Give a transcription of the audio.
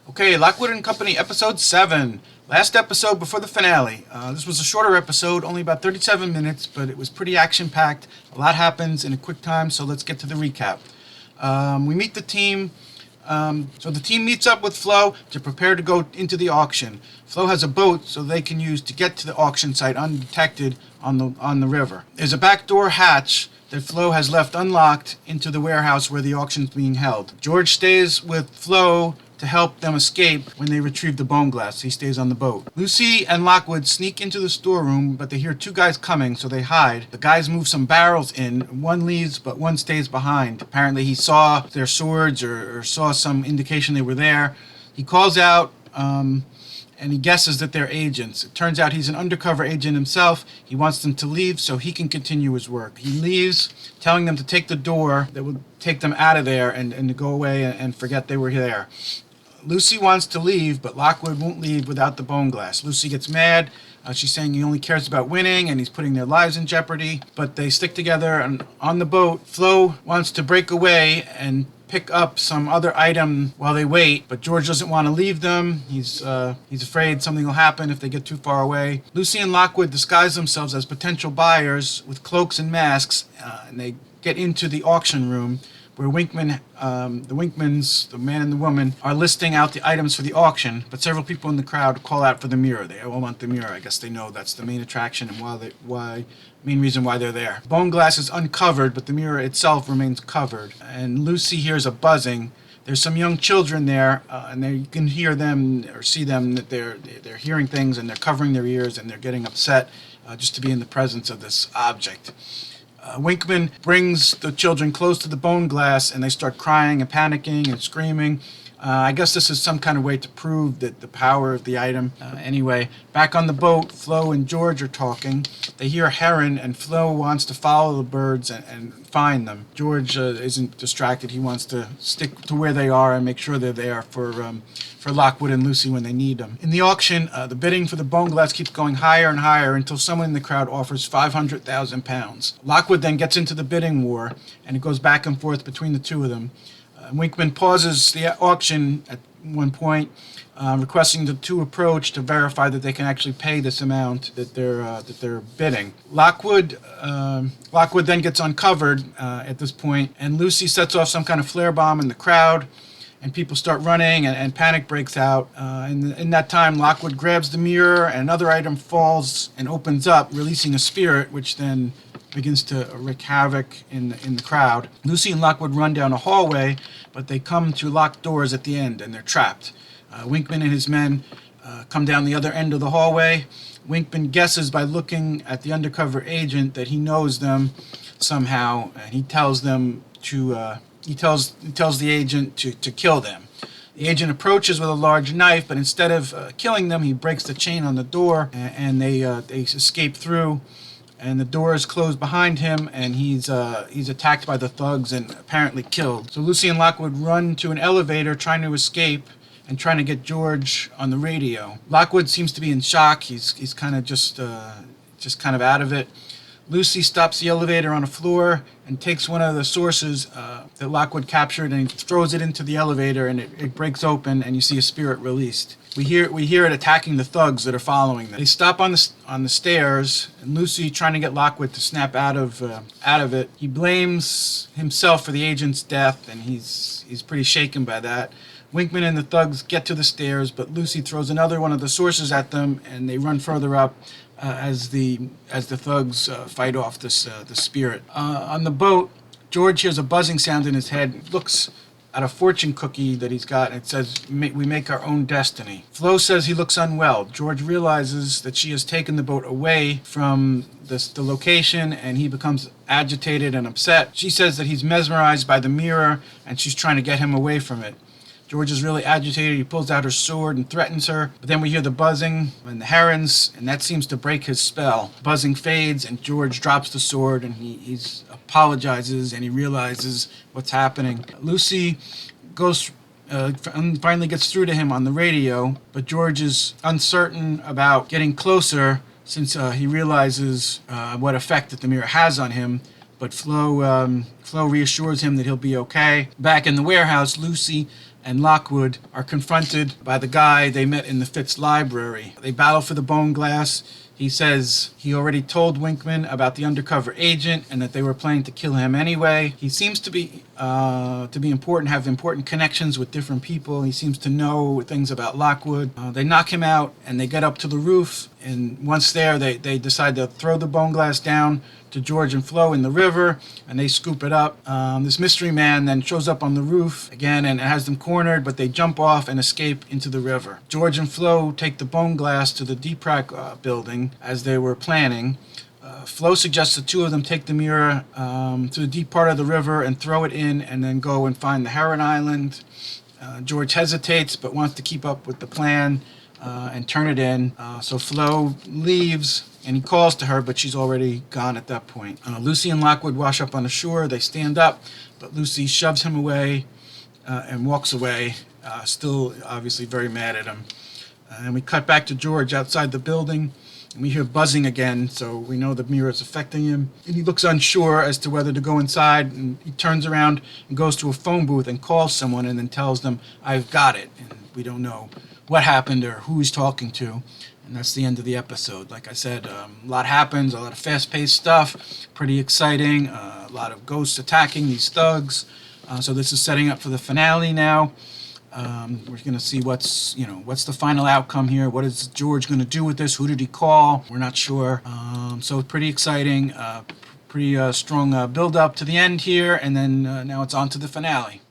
Okay, Lockwood and Company, episode 7. Last episode before the finale. This was a shorter episode, only about 37 minutes, but it was pretty action-packed. A lot happens in a quick time, so let's get to the recap. We meet the team. So the team meets up with Flo to prepare to go into the auction. Flo has a boat so they can use to get to the auction site undetected on the river. There's a backdoor hatch that Flo has left unlocked into the warehouse where the auction's being held. George stays with Flo to help them escape when they retrieve the bone glass. He stays on the boat. Lucy and Lockwood sneak into the storeroom, but they hear two guys coming, so they hide. The guys move some barrels in. One leaves, but one stays behind. Apparently he saw their swords or saw some indication they were there. He calls out, and he guesses that they're agents. It turns out he's an undercover agent himself. He wants them to leave so he can continue his work. He leaves, telling them to take the door that will take them out of there and to go away and forget they were there. Lucy wants to leave, but Lockwood won't leave without the bone glass. Lucy gets mad. She's saying he only cares about winning and he's putting their lives in jeopardy. But they stick together, and on the boat, Flo wants to break away and pick up some other item while they wait, but George doesn't want to leave them. He's afraid something will happen if they get too far away. Lucy and Lockwood disguise themselves as potential buyers with cloaks and masks, and they get into the auction room where the Winkmans, the man and the woman, are listing out the items for the auction, but several people in the crowd call out for the mirror. They all want the mirror. I guess they know that's the main attraction and main reason why they're there. Bone glass is uncovered, but the mirror itself remains covered. And Lucy hears a buzzing. There's some young children there, and you can hear them or see them that they're hearing things and they're covering their ears and they're getting upset just to be in the presence of this object. Winkman brings the children close to the bone glass, and they start crying and panicking and screaming. I guess this is some kind of way to prove that the power of the item. Anyway, back on the boat, Flo and George are talking. They hear a heron, and Flo wants to follow the birds and find them. George isn't distracted. He wants to stick to where they are and make sure they're there for Lockwood and Lucy when they need them. In the auction, the bidding for the bone glass keeps going higher and higher until someone in the crowd offers £500,000. Lockwood then gets into the bidding war, and it goes back and forth between the two of them. Winkman pauses the auction at one point, requesting the two approach to verify that they can actually pay this amount that they're bidding. Lockwood then gets uncovered at this point, and Lucy sets off some kind of flare bomb in the crowd, and people start running, and panic breaks out. In that time, Lockwood grabs the mirror, and another item falls and opens up, releasing a spirit, which then begins to wreak havoc in the crowd. Lucy and Lockwood run down a hallway, but they come to locked doors at the end, and they're trapped. Winkman and his men come down the other end of the hallway. Winkman guesses by looking at the undercover agent that he knows them somehow, and he tells them he tells the agent to kill them. The agent approaches with a large knife, but instead of killing them, he breaks the chain on the door, and they escape through. And the door is closed behind him, and he's attacked by the thugs and apparently killed. So Lucy and Lockwood run to an elevator trying to escape and trying to get George on the radio. Lockwood seems to be in shock. He's kind of just kind of out of it. Lucy stops the elevator on a floor and takes one of the sources that Lockwood captured and throws it into the elevator, and it breaks open, and you see a spirit released. We hear it attacking the thugs that are following them. They stop on the stairs, and Lucy, trying to get Lockwood to snap out of it, he blames himself for the agent's death, and he's pretty shaken by that. Winkman and the thugs get to the stairs, but Lucy throws another one of the sources at them, and they run further up as the thugs fight off the spirit. On the boat, George hears a buzzing sound in his head, looks at a fortune cookie that he's got, and it says, "We make our own destiny." Flo says he looks unwell. George realizes that she has taken the boat away from the location, and he becomes agitated and upset. She says that he's mesmerized by the mirror, and she's trying to get him away from it. George is really agitated. He pulls out her sword and threatens her. But then we hear the buzzing and the herons, and that seems to break his spell. The buzzing fades, and George drops the sword, and he apologizes, and he realizes what's happening. Lucy finally gets through to him on the radio, but George is uncertain about getting closer since he realizes what effect that the mirror has on him. But Flo reassures him that he'll be okay. Back in the warehouse, Lucy and Lockwood are confronted by the guy they met in the Fitz library. They battle for the bone glass. He says he already told Winkman about the undercover agent and that they were planning to kill him anyway. He seems to be important, have important connections with different people. He seems to know things about Lockwood. They knock him out and they get up to the roof. And once there, they decide to throw the bone glass down to George and Flo in the river, and they scoop it up. This mystery man then shows up on the roof again and has them cornered, but they jump off and escape into the river. George and Flo take the bone glass to the Deepak building as they were planning. Flo suggests the two of them take the mirror to the deep part of the river and throw it in and then go and find the Heron Island. George hesitates but wants to keep up with the plan and turn it in. So Flo leaves and he calls to her, but she's already gone at that point. Lucy and Lockwood wash up on the shore. They stand up, but Lucy shoves him away and walks away, still obviously very mad at him. And we cut back to George outside the building, and we hear buzzing again, so we know the mirror is affecting him. And he looks unsure as to whether to go inside, and he turns around and goes to a phone booth and calls someone and then tells them, "I've got it." And we don't know what happened or who he's talking to. And that's the end of the episode. Like I said, a lot happens, a lot of fast-paced stuff, pretty exciting, a lot of ghosts attacking these thugs. So this is setting up for the finale now. We're going to see what's the final outcome here. What is George going to do with this? Who did he call? We're not sure. So pretty exciting, pretty strong build-up to the end here, and then now it's on to the finale.